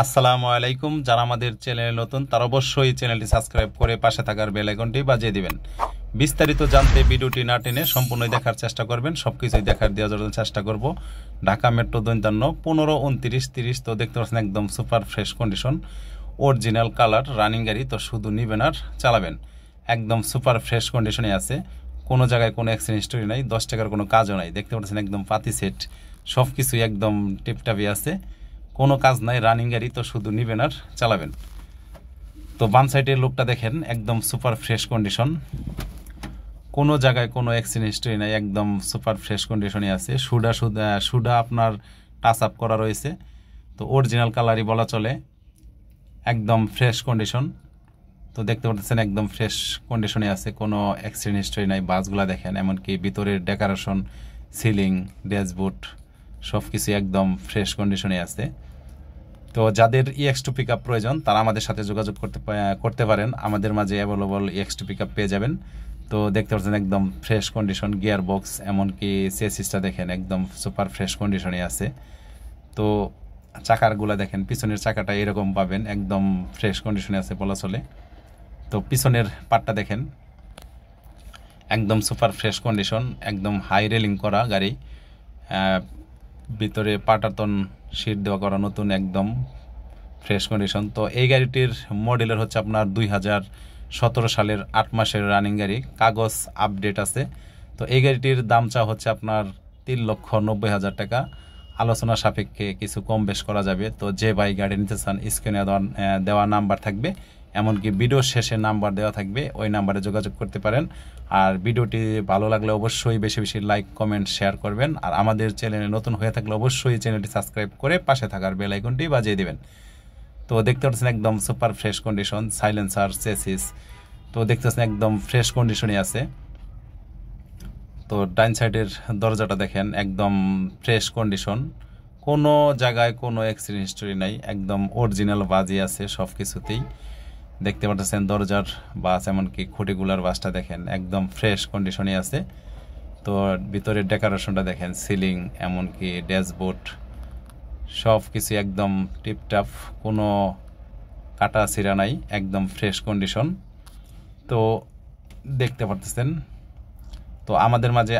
আসসালামু আলাইকুম। যারা আমাদের চ্যানেলে নতুন তারা অবশ্যই চ্যানেলটি সাবস্ক্রাইব করে পাশে থাকার বেল আইকনটি বাজিয়ে দিবেন। বিস্তারিত জানতে ভিডিওটি না টেনে সম্পূর্ণ দেখার চেষ্টা করবেন। সবকিছুই দেওয়ার জন্য চেষ্টা করব। ঢাকা মেট্রো 52 15 29 30। তো দেখতে পাচ্ছেন একদম super fresh condition, original colour, running গাড়ি। তো শুধু নিবেন আর চালাবেন। একদম সুপার ফ্রেশ কন্ডিশনে আছে, কোনো জায়গায় কোনো অ্যাক্সিডেন্ট হিস্টোরি নাই, 10 টাকার কোনো কাজও নাই। দেখতে পাচ্ছেন একদম পাতি সেট, সব কিছুই একদম টিপটাপি আছে, কোনো কাজ নাই, রানিং গাড়ি। তো শুধু নিবেন আর চালাবেন। তো বাম সাইডের লুকটা দেখেন, একদম সুপার ফ্রেশ কন্ডিশন, কোনো জায়গায় কোনো অ্যাক্সিডেন্ট হিস্টরি নাই, একদম সুপার ফ্রেশ কন্ডিশনে আছে। সুডা আপনার টাচ আপ করা রয়েছে। তো অরিজিনাল কালারই বলা চলে, একদম ফ্রেশ কন্ডিশন। তো দেখতে পাচ্ছেন একদম ফ্রেশ কন্ডিশনে আছে, কোনো অ্যাক্সিডেন্ট হিস্টরি নাই। বাসগুলো দেখেন, এমনকি ভিতরের ডেকোরেশন, সিলিং, ড্যাশবোর্ড সব কিছু একদম ফ্রেশ কন্ডিশনে আছে। তো যাদের EX2 পিকআপ প্রয়োজন তারা আমাদের সাথে যোগাযোগ করতে পারেন। আমাদের মাঝে অ্যাভেলেবল EX2 পিকআপ পেয়ে যাবেন। তো দেখতে পাচ্ছেন একদম ফ্রেশ কন্ডিশন, গিয়ার বক্স, এমনকি চেসিসটা দেখেন একদম সুপার ফ্রেশ কন্ডিশনে আছে। তো চাকারগুলো দেখেন, পিছনের চাকাটা এরকম পাবেন, একদম ফ্রেশ কন্ডিশনে আছে বলা চলে। তো পিছনের পার্টটা দেখেন, একদম সুপার ফ্রেশ কন্ডিশন, একদম হাই রেলিং করা গাড়ি। ভিতরে পাটাতন সিট দেওয়া করা নতুন, একদম ফ্রেশ কন্ডিশন। তো এই গাড়িটির মডেলের হচ্ছে আপনার 2017 সালের 8 মাসের রানিং গাড়ি, কাগজ আপডেট আছে। তো এই গাড়িটির দাম চা হচ্ছে আপনার 3,90,000 টাকা। আলোচনা সাপেক্ষে কিছু কম বেশ করা যাবে। তো যে ভাই গাড়ি নিতে চান, স্ক্রিনে দেওয়া নাম্বার থাকবে, এমনকি ভিডিও শেষে নাম্বার দেওয়া থাকবে, ওই নাম্বারে যোগাযোগ করতে পারেন। আর ভিডিওটি ভালো লাগলে অবশ্যই বেশি বেশি লাইক, কমেন্ট, শেয়ার করবেন। আর আমাদের চ্যানেলে নতুন হয়ে থাকলে অবশ্যই চ্যানেলটি সাবস্ক্রাইব করে পাশে থাকার বেল আইকনটি বাজিয়ে দেবেন। তো দেখতে পাচ্ছেন একদম super fresh condition, silencer, chassis, তো দেখতে পাচ্ছেন একদম ফ্রেশ কন্ডিশনে আছে। তো ডাইন সাইডের দরজাটা দেখেন, একদম ফ্রেশ কন্ডিশন, কোনো জায়গায় কোনো অ্যাক্সিডেন্ট হিস্টোরি নাই, একদম অরিজিনাল বাজি আছে সব কিছুতেই। দেখতে পাচ্ছেন দরজার বাস, এমনকি খুঁটিগুলার বাসটা দেখেন একদম ফ্রেশ কন্ডিশনে আছে। তো ভিতরের ডেকোরেশনটা দেখেন, সিলিং, এমনকি ড্যাশবোর্ড সব কিছু একদম টিপটাপ, কোনো কাটা ছিঁড়া নাই, একদম ফ্রেশ কন্ডিশন। তো দেখতে পারতেছেন। তো আমাদের মাঝে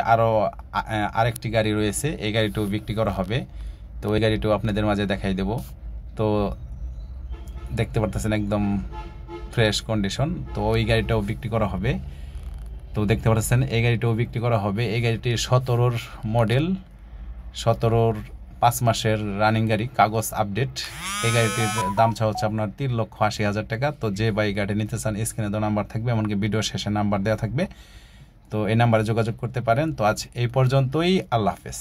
আরেকটি গাড়ি রয়েছে, এই গাড়িটাও বিক্রি করা হবে। তো ওই গাড়িটাও আপনাদের মাঝে দেখাই দেব। তো দেখতে পারতেছেন একদম ফ্রেশ কন্ডিশন। তো ওই গাড়িটাও বিক্রি করা হবে। তো দেখতে পাচ্ছেন এই গাড়িটাও বিক্রি করা হবে। এই গাড়িটি 17 মডেল, 17 5 মাসের রানিং গাড়ি, কাগজ আপডেট। এই গাড়িটির দাম চা হচ্ছে আপনার 3,80,000 টাকা। তো যে ভাই গাড়ি নিতে চান, স্ক্রিনে দেওয়া নাম্বার থাকবে, এমনকি ভিডিও শেষে নাম্বার দেওয়া থাকবে। তো এই নাম্বারে যোগাযোগ করতে পারেন। তো আজ এই পর্যন্তই, আল্লাহ হাফেজ।